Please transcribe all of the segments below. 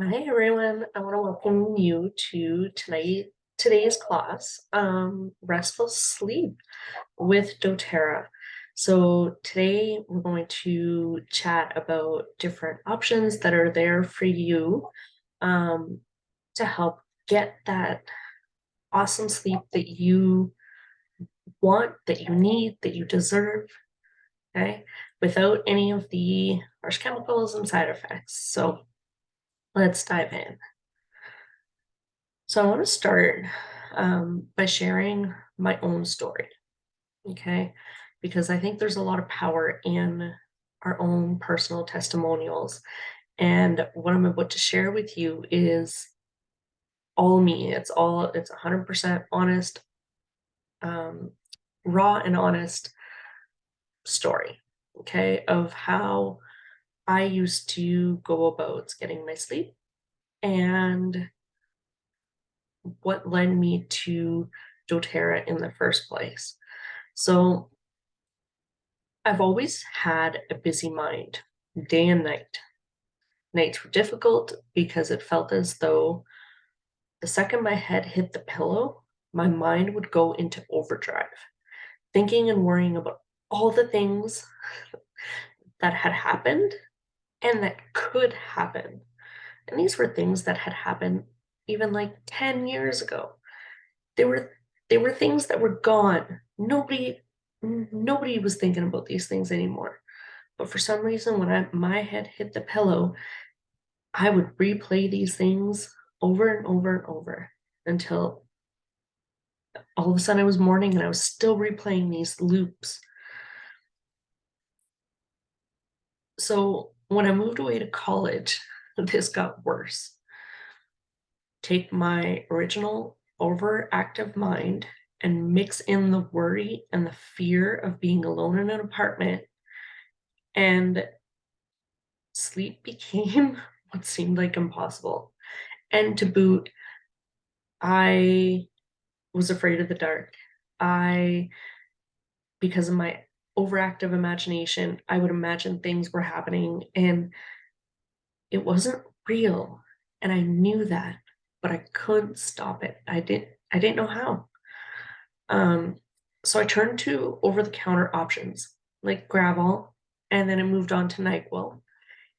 Hi everyone, I want to welcome you to today's class, Restful Sleep with doTERRA. So today we're going to chat about different options that are there for you um, to help get that awesome sleep that you want, that you need, that you deserve, okay, without any of the harsh chemicals and side effects. So let's dive in. So I want to start by sharing my own story, okay? Because I think there's a lot of power in our own personal testimonials. And what I'm about to share with you is all me. It's 100% honest, um, raw and honest story, okay, of how I used to go about getting my sleep and what led me to doTERRA in the first place. So I've always had a busy mind, day and night. Nights were difficult because it felt as though the second my head hit the pillow, my mind would go into overdrive, thinking and worrying about all the things that had happened and that could happen. And these were things that had happened even like 10 years ago. They were they were things that were gone. Nobody was thinking about these things anymore. But for some reason, when my head hit the pillow, I would replay these things over and over and over until all of a sudden I was mourning and I was still replaying these loops. So when I moved away to college, this got worse. Take my original overactive mind and mix in the worry and the fear of being alone in an apartment, and sleep became what seemed like impossible. And to boot, I was afraid of the dark. I, because of my overactive imagination, I would imagine things were happening and it wasn't real. And I knew that, but I couldn't stop it. I didn't know how. Um, so I turned to over-the-counter options like Gravol, and then I moved on to NyQuil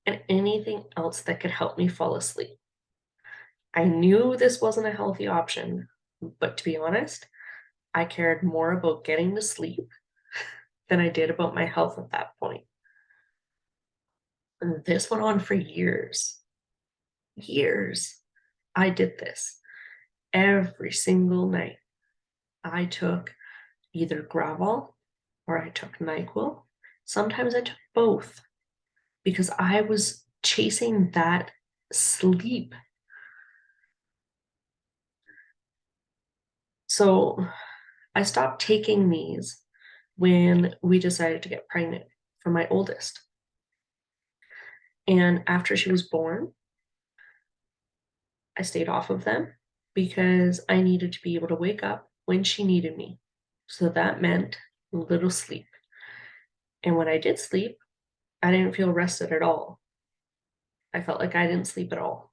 and anything else that could help me fall asleep. I knew this wasn't a healthy option, but to be honest, I cared more about getting to sleep than I did about my health at that point. And this went on for years. Years. I did this every single night. I took either Gravol or I took NyQuil. Sometimes I took both because I was chasing that sleep. So I stopped taking these when we decided to get pregnant for my oldest. And after she was born, I stayed off of them because I needed to be able to wake up when she needed me. So that meant little sleep. And when I did sleep, I didn't feel rested at all. I felt like I didn't sleep at all.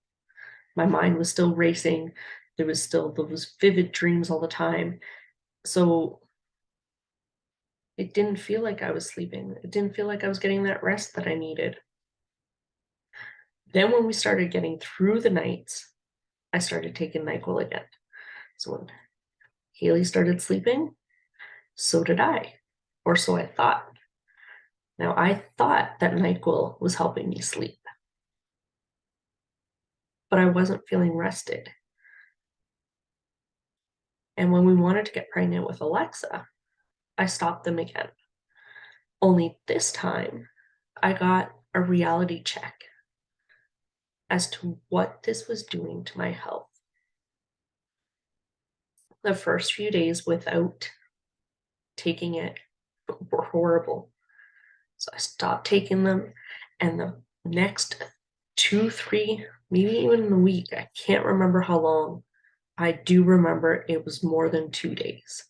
My mind was still racing. There was still those vivid dreams all the time. So it didn't feel like I was sleeping. It didn't feel like I was getting that rest that I needed. Then when we started getting through the nights, I started taking NyQuil again. So when Haley started sleeping, so did I, or so I thought. Now, I thought that NyQuil was helping me sleep, but I wasn't feeling rested. And when we wanted to get pregnant with Alexa, I stopped them again. Only this time, I got a reality check as to what this was doing to my health. The first few days without taking it were horrible. So I stopped taking them, and the next 2, 3, maybe even a week, I can't remember how long. I do remember it was more than 2 days.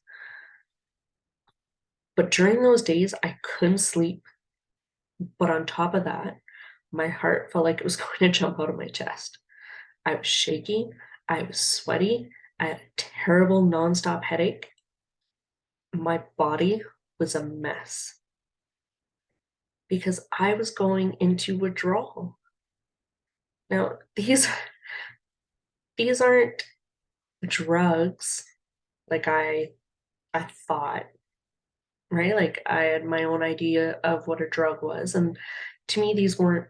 But during those days, I couldn't sleep. But on top of that, my heart felt like it was going to jump out of my chest. I was shaky. I was sweaty. I had a terrible nonstop headache. My body was a mess because I was going into withdrawal. Now, these aren't drugs like I thought, right? Like I had my own idea of what a drug was, and to me these weren't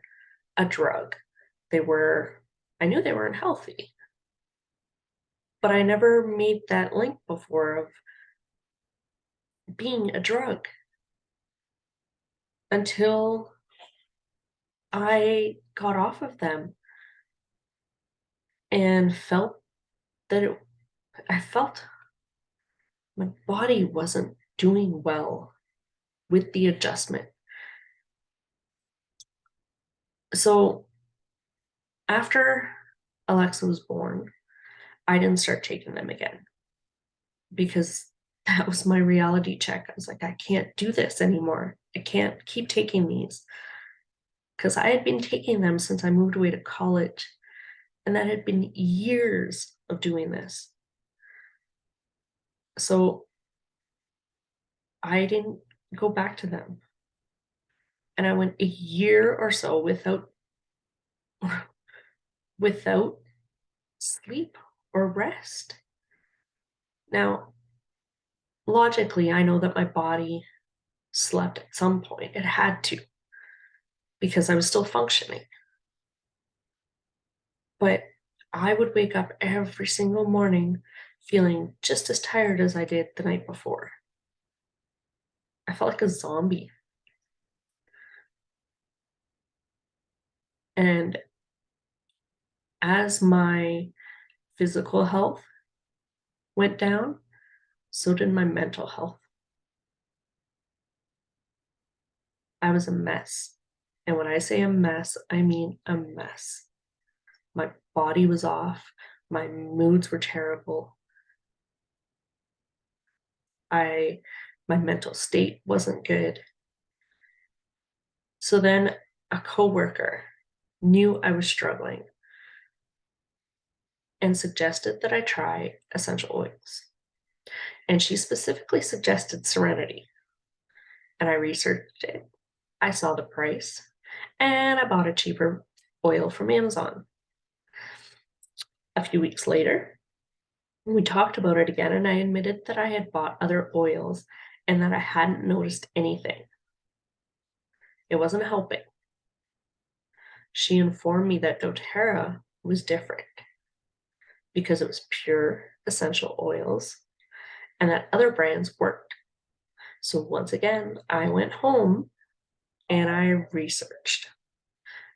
a drug. They were, I knew they weren't healthy, but I never made that link before of being a drug until I got off of them and felt that I felt my body wasn't doing well with the adjustment. So after Alexa was born, I didn't start taking them again because that was my reality check. I was like, I can't do this anymore. I can't keep taking these because I had been taking them since I moved away to college, and that had been years of doing this. So I didn't go back to them. And I went a year or so without sleep or rest. Now, logically, I know that my body slept at some point. It had to because I was still functioning. But I would wake up every single morning feeling just as tired as I did the night before. I felt like a zombie. And as my physical health went down, so did my mental health. I was a mess. And when I say a mess, I mean a mess. My body was off. My moods were terrible. My mental state wasn't good. So then a coworker knew I was struggling and suggested that I try essential oils. And she specifically suggested Serenity. And I researched it. I saw the price and I bought a cheaper oil from Amazon. A few weeks later, we talked about it again, and I admitted that I had bought other oils and that I hadn't noticed anything. It wasn't helping. She informed me that doTERRA was different because it was pure essential oils and that other brands worked. So once again, I went home and I researched.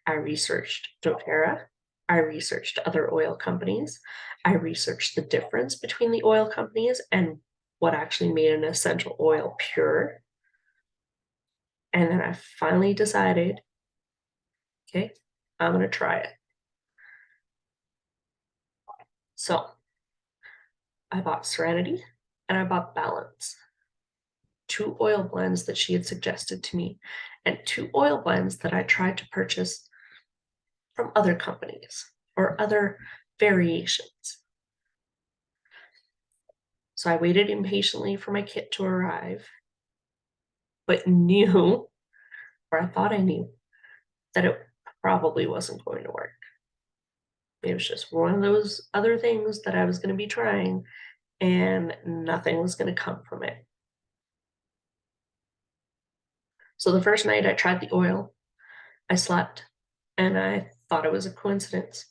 I researched doTERRA. I researched other oil companies. I researched the difference between the oil companies and what actually made an essential oil pure. And then I finally decided, okay, I'm going to try it. So I bought Serenity and I bought Balance, two oil blends that she had suggested to me, and two oil blends that I tried to purchase from other companies or other variations. So I waited impatiently for my kit to arrive, but knew, or I thought I knew, that it probably wasn't going to work. It was just one of those other things that I was going to be trying, and nothing was going to come from it. So the first night I tried the oil, I slept, and I thought it was a coincidence.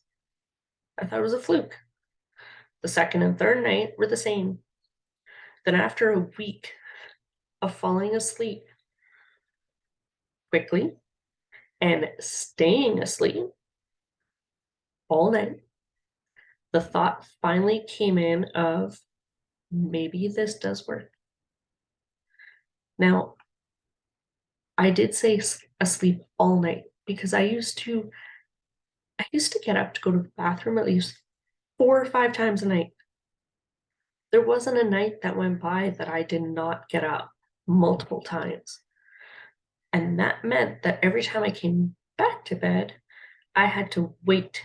I thought it was a fluke. The second and third night were the same. Then after a week of falling asleep quickly and staying asleep all night, the thought finally came in of maybe this does work. Now, I did say asleep all night because I used to get up to go to the bathroom at least 4 or 5 times a night. There wasn't a night that went by that I did not get up multiple times. And that meant that every time I came back to bed, I had to wait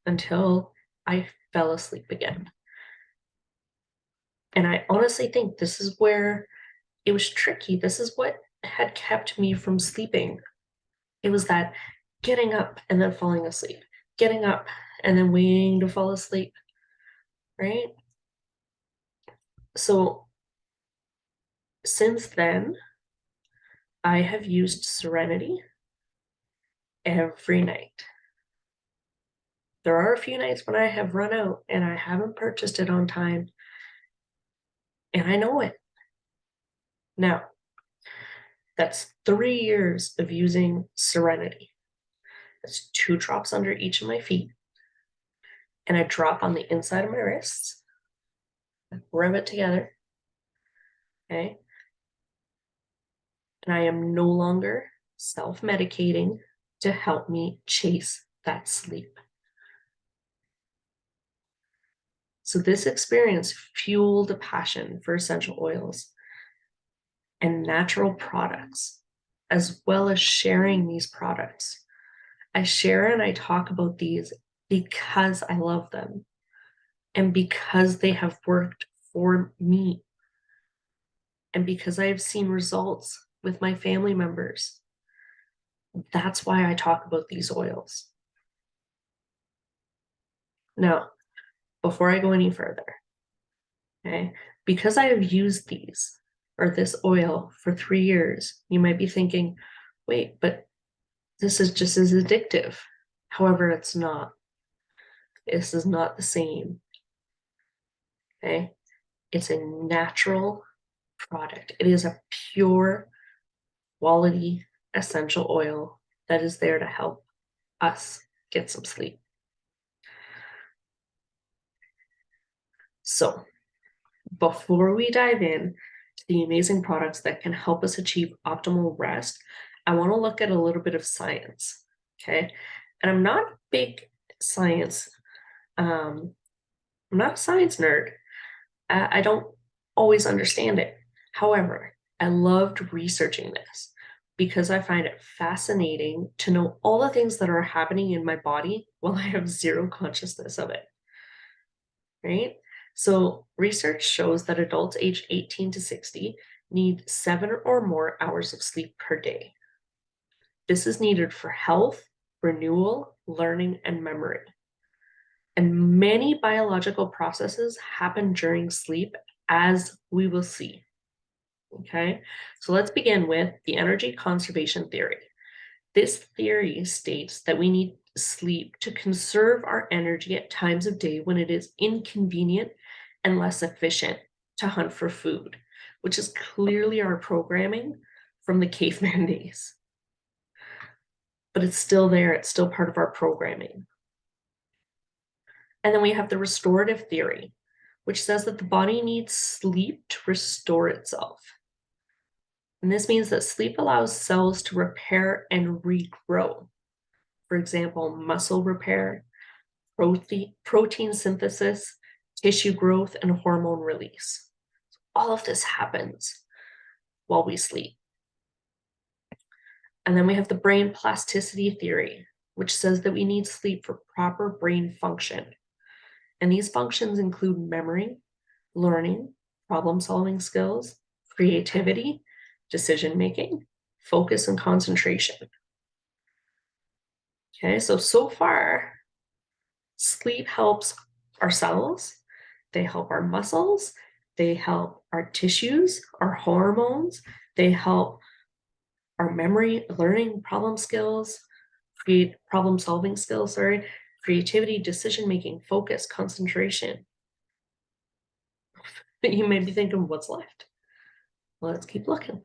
until I fell asleep again. And I honestly think this is where it was tricky. This is what had kept me from sleeping. It was that getting up and then falling asleep, getting up and then waiting to fall asleep, right? So since then, I have used Serenity every night. There are a few nights when I have run out and I haven't purchased it on time, and I know it. Now, that's 3 years of using Serenity. That's 2 drops under each of my feet, and a drop on the inside of my wrists. Rub it together, okay? And I am no longer self-medicating to help me chase that sleep. So this experience fueled a passion for essential oils and natural products, as well as sharing these products. I share and I talk about these because I love them and because they have worked for me and because I have seen results with my family members. That's why I talk about these oils. Now, before I go any further, okay, because I have used these or this oil for 3 years, you might be thinking, wait, but this is just as addictive. However, it's not. This is not the same. Okay. It's a natural product. It is a pure quality essential oil that is there to help us get some sleep. So, before we dive in to the amazing products that can help us achieve optimal rest, I want to look at a little bit of science. Okay. And I'm not a big science, I'm not a science nerd. I don't always understand it. However, I loved researching this because I find it fascinating to know all the things that are happening in my body while I have zero consciousness of it, right? So research shows that adults aged 18 to 60 need 7 or more hours of sleep per day. This is needed for health, renewal, learning, and memory. And many biological processes happen during sleep, as we will see. Okay, so let's begin with the energy conservation theory. This theory states that we need sleep to conserve our energy at times of day when it is inconvenient and less efficient to hunt for food, which is clearly our programming from the caveman days. But it's still there, it's still part of our programming. And then we have the restorative theory, which says that the body needs sleep to restore itself. And this means that sleep allows cells to repair and regrow. For example, muscle repair, protein synthesis, tissue growth, and hormone release. All of this happens while we sleep. And then we have the brain plasticity theory, which says that we need sleep for proper brain function. And these functions include memory, learning, problem-solving skills, creativity, decision-making, focus, and concentration. Okay, so far, sleep helps our cells, they help our muscles, they help our tissues, our hormones, they help our memory, learning, problem-solving skills, creativity, decision-making, focus, concentration. You may be thinking, what's left? Well, let's keep looking.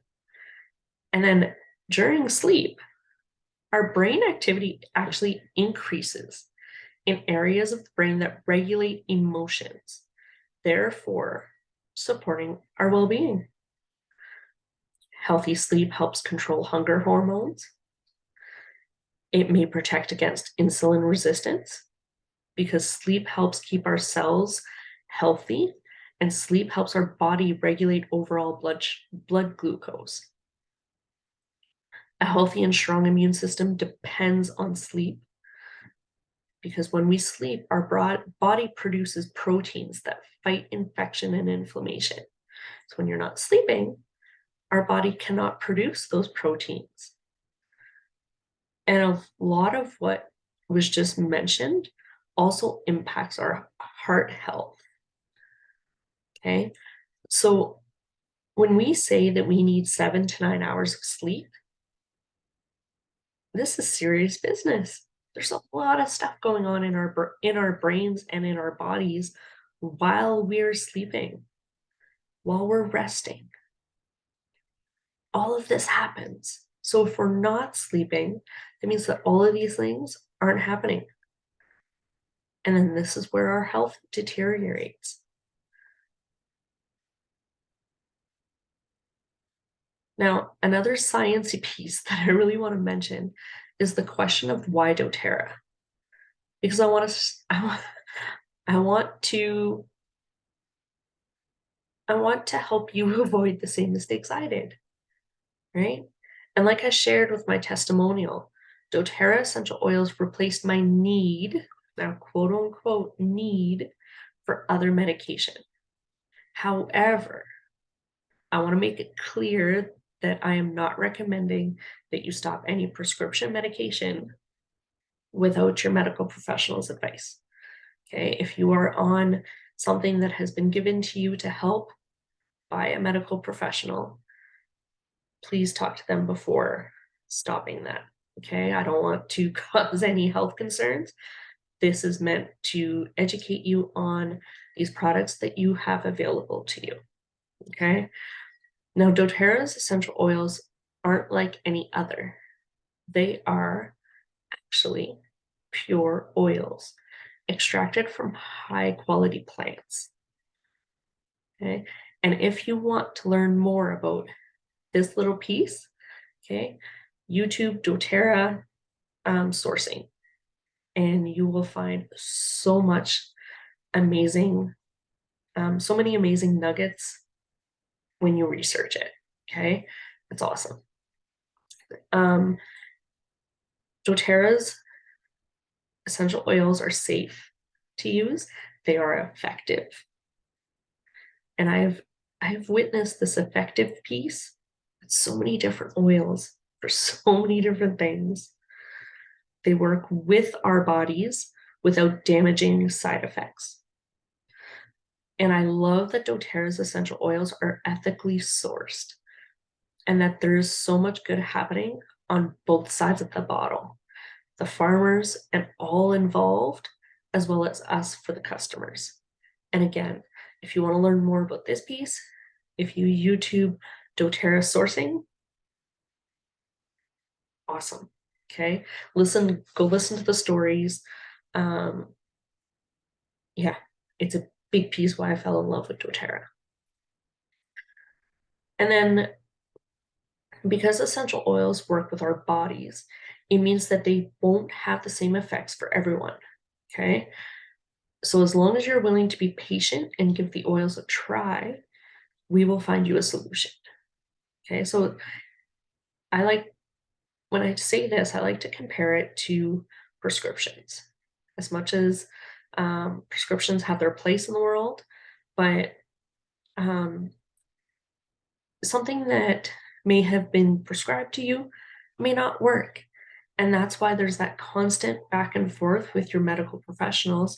And then during sleep, our brain activity actually increases in areas of the brain that regulate emotions, therefore supporting our well-being. Healthy sleep helps control hunger hormones. It may protect against insulin resistance because sleep helps keep our cells healthy, and sleep helps our body regulate overall blood glucose. A healthy and strong immune system depends on sleep because when we sleep, our body produces proteins that fight infection and inflammation. So when you're not sleeping, our body cannot produce those proteins. And a lot of what was just mentioned also impacts our heart health. Okay. So when we say that we need 7 to 9 hours of sleep, this is serious business. There's a lot of stuff going on in our brains and in our bodies while we're sleeping, while we're resting. All of this happens. So if we're not sleeping, that means that all of these things aren't happening. And then this is where our health deteriorates. Now, another sciencey piece that I really want to mention is the question of why doTERRA. Because I want to help you avoid the same mistakes I did, right? And like I shared with my testimonial, doTERRA essential oils replaced my need, now quote unquote need, for other medication. However, I want to make it clear that I am not recommending that you stop any prescription medication without your medical professional's advice. Okay, if you are on something that has been given to you to help by a medical professional, please talk to them before stopping that. Okay, I don't want to cause any health concerns. This is meant to educate you on these products that you have available to you. Okay, now doTERRA's essential oils aren't like any other. They are actually pure oils extracted from high quality plants. Okay, and if you want to learn more about this little piece, okay, YouTube doTERRA sourcing, and you will find so much amazing, so many amazing nuggets when you research it. Okay, it's awesome. doTERRA's essential oils are safe to use. They are effective, and I've witnessed this effective piece with so many different oils for so many different things. They work with our bodies without damaging side effects. And I love that doTERRA's essential oils are ethically sourced and that there's so much good happening on both sides of the bottle, the farmers and all involved, as well as us for the customers. And again, if you want to learn more about this piece, if you YouTube doTERRA sourcing, awesome. Okay, go listen to the stories. Yeah, it's a big piece why I fell in love with doTERRA. And then because essential oils work with our bodies, it means that they won't have the same effects for everyone. Okay, so as long as you're willing to be patient and give the oils a try, we will find you a solution. Okay, so when I say this, I like to compare it to prescriptions. As much as prescriptions have their place in the world, but something that may have been prescribed to you may not work. And that's why there's that constant back and forth with your medical professionals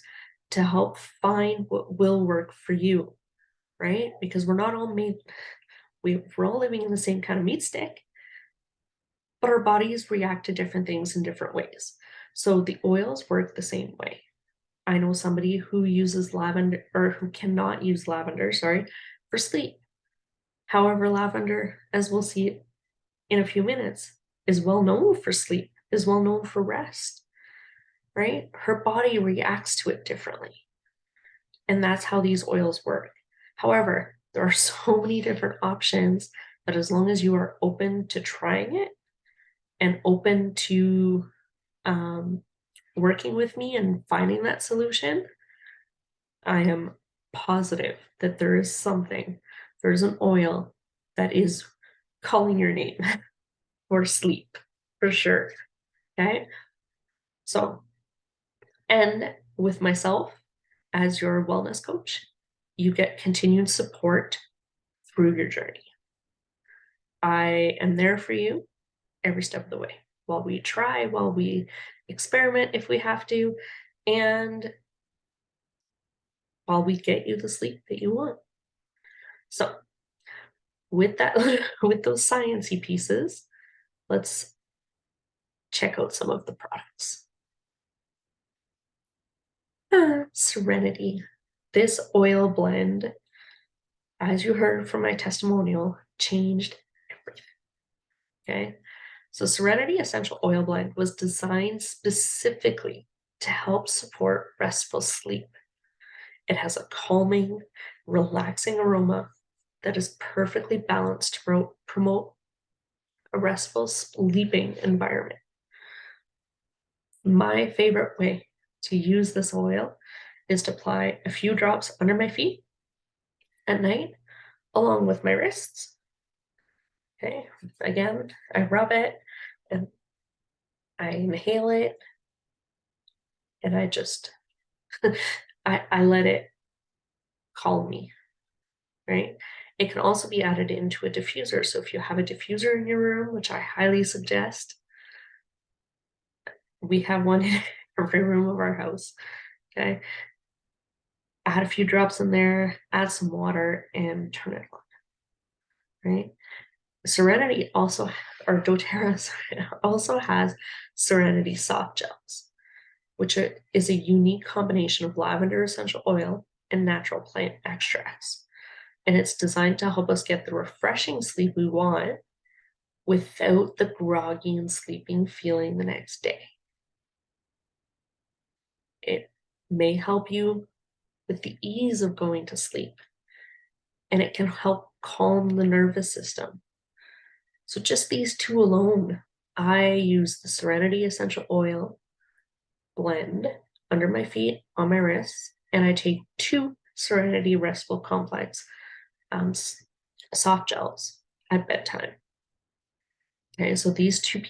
to help find what will work for you, right? Because we're not all made, we're all living in the same kind of meat stick, but our bodies react to different things in different ways. So the oils work the same way. I know somebody who uses lavender, or who cannot use lavender, sorry, for sleep. However, lavender, as we'll see in a few minutes, is well known for sleep, is well known for rest, right? Her body reacts to it differently. And that's how these oils work. However, there are so many different options that as long as you are open to trying it and open to working with me and finding that solution, I am positive that there is something, there's an oil that is calling your name for sleep, for sure. Okay, so And with myself as your wellness coach, you get continued support through your journey. I am there for you every step of the way while we try, while we experiment if we have to, and while we get you the sleep that you want. So, with that, with those sciencey pieces, let's check out some of the products. Serenity. This oil blend, as you heard from my testimonial, changed everything. Okay. So Serenity Essential Oil Blend was designed specifically to help support restful sleep. It has a calming, relaxing aroma that is perfectly balanced to promote a restful sleeping environment. My favorite way to use this oil is to apply a few drops under my feet at night, along with my wrists. Okay, again, I rub it and I inhale it, and I just, I let it calm me, right? It can also be added into a diffuser. So if you have a diffuser in your room, which I highly suggest, we have one in every room of our house, okay? Add a few drops in there, add some water, and turn it on, right? Serenity also, or doTERRA also has Serenity soft gels, which is a unique combination of lavender essential oil and natural plant extracts. And it's designed to help us get the refreshing sleep we want without the groggy and sleeping feeling the next day. It may help you with the ease of going to sleep, and it can help calm the nervous system. So just these two alone, I use the Serenity Essential Oil blend under my feet, on my wrists, and I take 2 Serenity Restful Complex soft gels at bedtime. Okay, so these two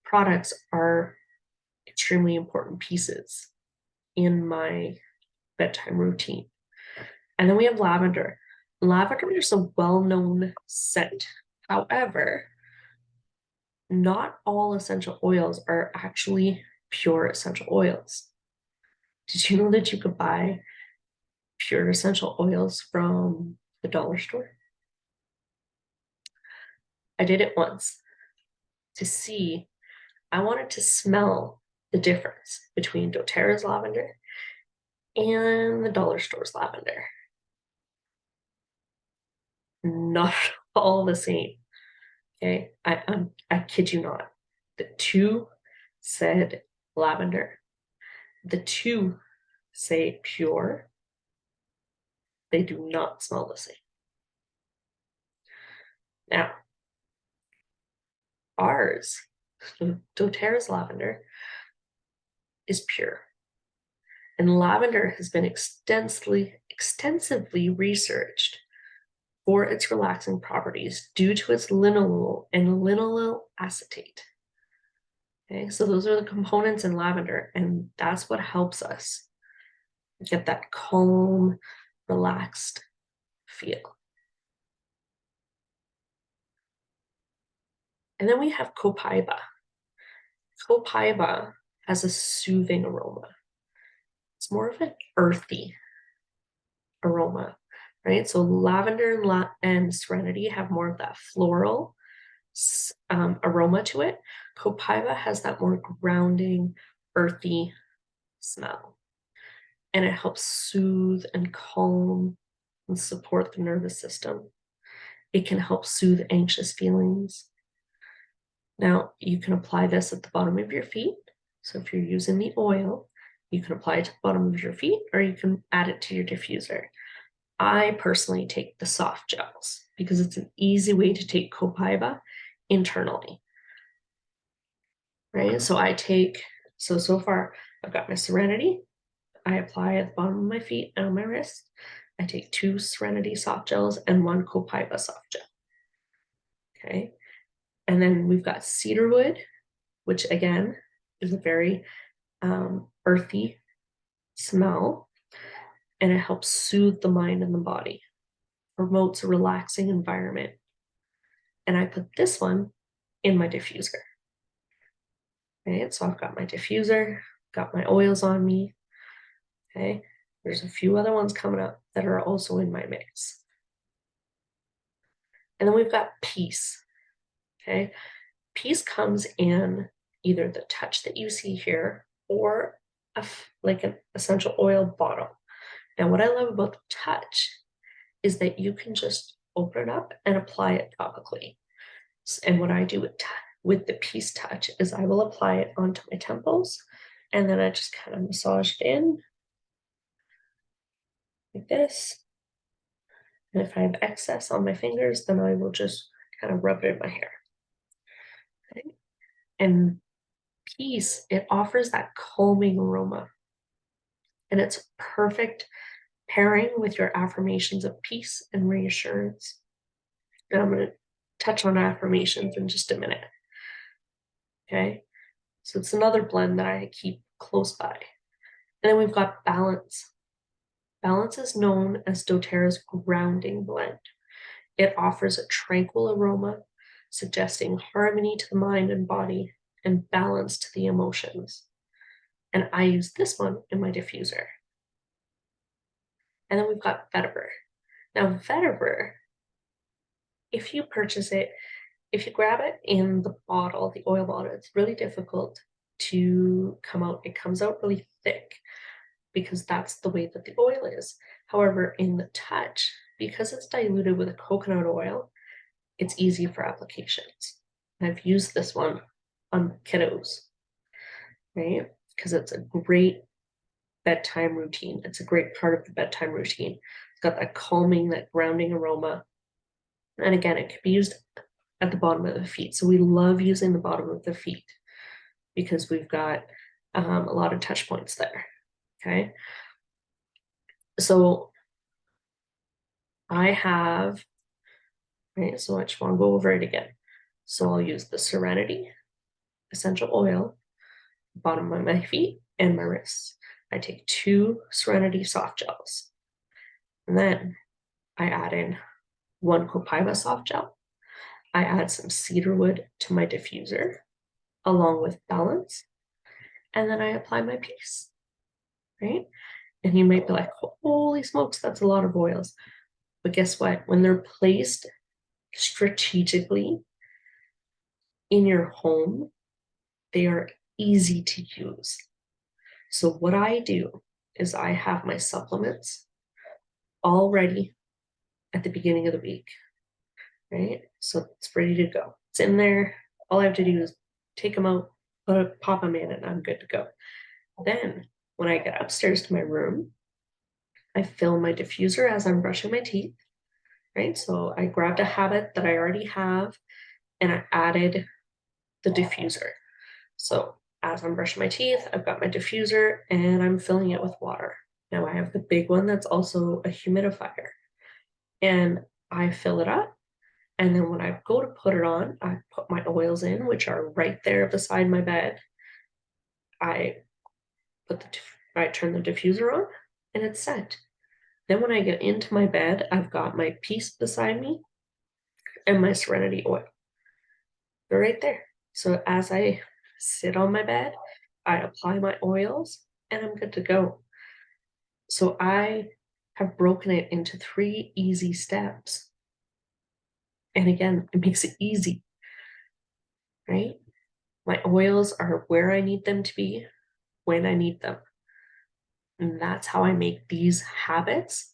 products are extremely important pieces in my bedtime routine. And then we have lavender. Lavender is a well-known scent. However, not all essential oils are actually pure essential oils. Did you know that you could buy pure essential oils from the dollar store? I did it once to see, I wanted to smell the difference between doTERRA's lavender and the dollar store's lavender. Not all the same. Okay, I kid you not. The 2 said lavender. The 2 say pure. They do not smell the same. Now, ours, doTERRA's lavender, is pure. And lavender has been extensively researched for its relaxing properties due to its linalool and linalyl acetate. Okay, so those are the components in lavender, and that's what helps us get that calm, relaxed feel. And then we have copaiba. Copaiba has a soothing aroma. It's more of an earthy aroma, right? So lavender and serenity have more of that floral aroma to it. Copaiba has that more grounding, earthy smell. And it helps soothe and calm and support the nervous system. It can help soothe anxious feelings. Now, you can apply this at the bottom of your feet. So if you're using the oil, you can apply it to the bottom of your feet, or you can add it to your diffuser. I personally take the soft gels because it's an easy way to take copaiba internally, right? So so far I've got my Serenity. I apply at the bottom of my feet and on my wrist. I take 2 Serenity soft gels and 1 copaiba soft gel. Okay. And then we've got cedarwood, which again is a very earthy smell, and it helps soothe the mind and the body, promotes a relaxing environment. And I put this one in my diffuser. Okay, so I've got my diffuser, got my oils on me. Okay, there's a few other ones coming up that are also in my mix. And then we've got peace. Okay, peace comes in either the touch that you see here or like an essential oil bottle. And what I love about the touch is that you can just open it up and apply it topically. And what I do with the peace touch is I will apply it onto my temples, and then I just kind of massage it in like this. And if I have excess on my fingers, then I will just kind of rub it in my hair. Okay? And peace, it offers that calming aroma. And it's perfect pairing with your affirmations of peace and reassurance. And I'm going to touch on affirmations in just a minute. Okay, so it's another blend that I keep close by. And then we've got balance. Balance is known as doTERRA's grounding blend. It offers a tranquil aroma, suggesting harmony to the mind and body and balance to the emotions. And I use this one in my diffuser. And then we've got vetiver. Now, vetiver, if you purchase it, if you grab it in the bottle, the oil bottle, it's really difficult to come out. It comes out really thick because that's the way that the oil is. However, in the touch, because it's diluted with a coconut oil, it's easy for applications. I've used this one on kiddos, right? Because it's a great bedtime routine. It's a great part of the bedtime routine. It's got that calming, that grounding aroma. And again, it can be used at the bottom of the feet. So we love using the bottom of the feet because we've got a lot of touch points there. Okay. So I have, right, so I just want to go over it again. So I'll use the Serenity essential oil, bottom of my feet and my wrists. I take 2 Serenity soft gels. And then I add in 1 Copaiba soft gel. I add some cedarwood to my diffuser along with balance. And then I apply my peace, right? And you might be like, holy smokes, that's a lot of oils. But guess what? When they're placed strategically in your home, they are easy to use. So what I do is I have my supplements all ready at the beginning of the week, right? So it's ready to go. It's in there. All I have to do is take them out, pop them in, and I'm good to go. Then when I get upstairs to my room, I fill my diffuser as I'm brushing my teeth, right? So I grabbed a habit that I already have and I added the diffuser. So as I'm brushing my teeth, I've got my diffuser and I'm filling it with water. Now I have the big one that's also a humidifier. And I fill it up. And then when I go to put it on, I put my oils in, which are right there beside my bed. I turn the diffuser on and it's set. Then when I get into my bed, I've got my peace beside me and my Serenity oil. They're right there. So as I sit on my bed, I apply my oils and I'm good to go. So I have broken it into 3 easy steps. And again, it makes it easy, right? My oils are where I need them to be when I need them. And that's how I make these habits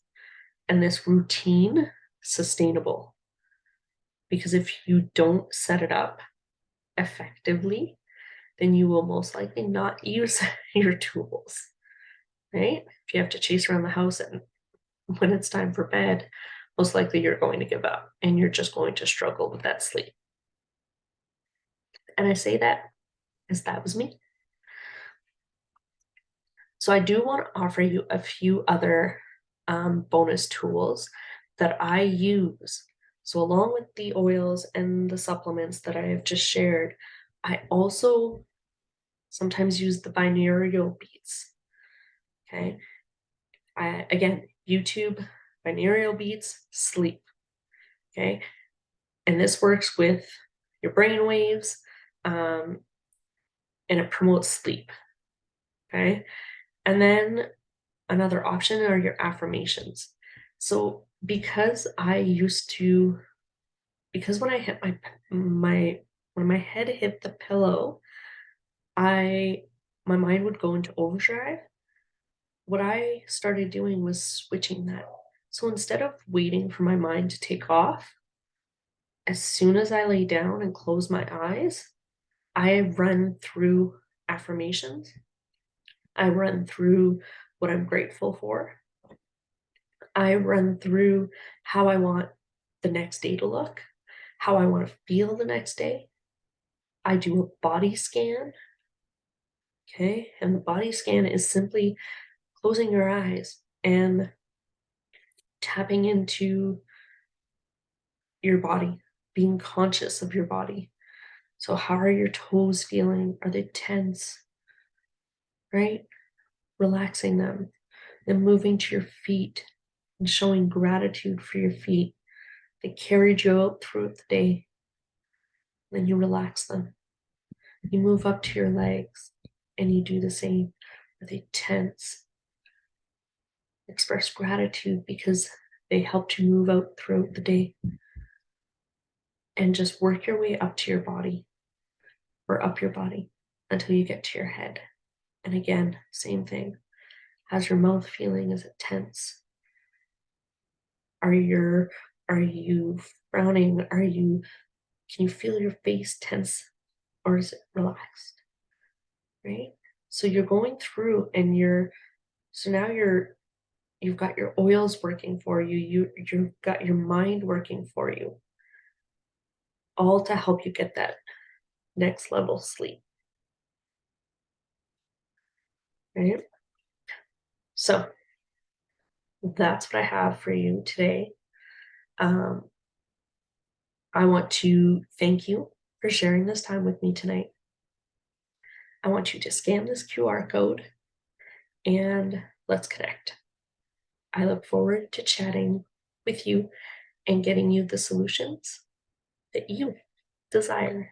and this routine sustainable. Because if you don't set it up effectively, then you will most likely not use your tools, right? If you have to chase around the house and when it's time for bed, most likely you're going to give up and you're just going to struggle with that sleep. And I say that as that was me. So I do want to offer you a few other bonus tools that I use. So along with the oils and the supplements that I have just shared, I also sometimes use the binaural beats. Okay. Again, YouTube, binaural beats, sleep. Okay. And this works with your brain waves, and it promotes sleep. Okay. And then another option are your affirmations. So because when I hit when my head hit the pillow, my mind would go into overdrive. What I started doing was switching that. So instead of waiting for my mind to take off, as soon as I lay down and close my eyes, I run through affirmations. I run through what I'm grateful for. I run through how I want the next day to look, how I want to feel the next day. I do a body scan. Okay. And the body scan is simply closing your eyes and tapping into your body, being conscious of your body. So, how are your toes feeling? Are they tense? Right? Relaxing them, then moving to your feet and showing gratitude for your feet. They carried you out throughout the day. Then you relax them. You move up to your legs and you do the same. Are they tense? Express gratitude because they helped you move out throughout the day. And just work your way up to your body or up your body until you get to your head. And again, same thing. How's your mouth feeling? Is it tense? Are you frowning? Can you feel your face tense or is it relaxed? Right? So you're going through and you've got your oils working for you. You've got your mind working for you, all to help you get that next level sleep. Right? So that's what I have for you today. Um, I want to thank you for sharing this time with me tonight. I want you to scan this QR code and let's connect. I look forward to chatting with you and getting you the solutions that you desire.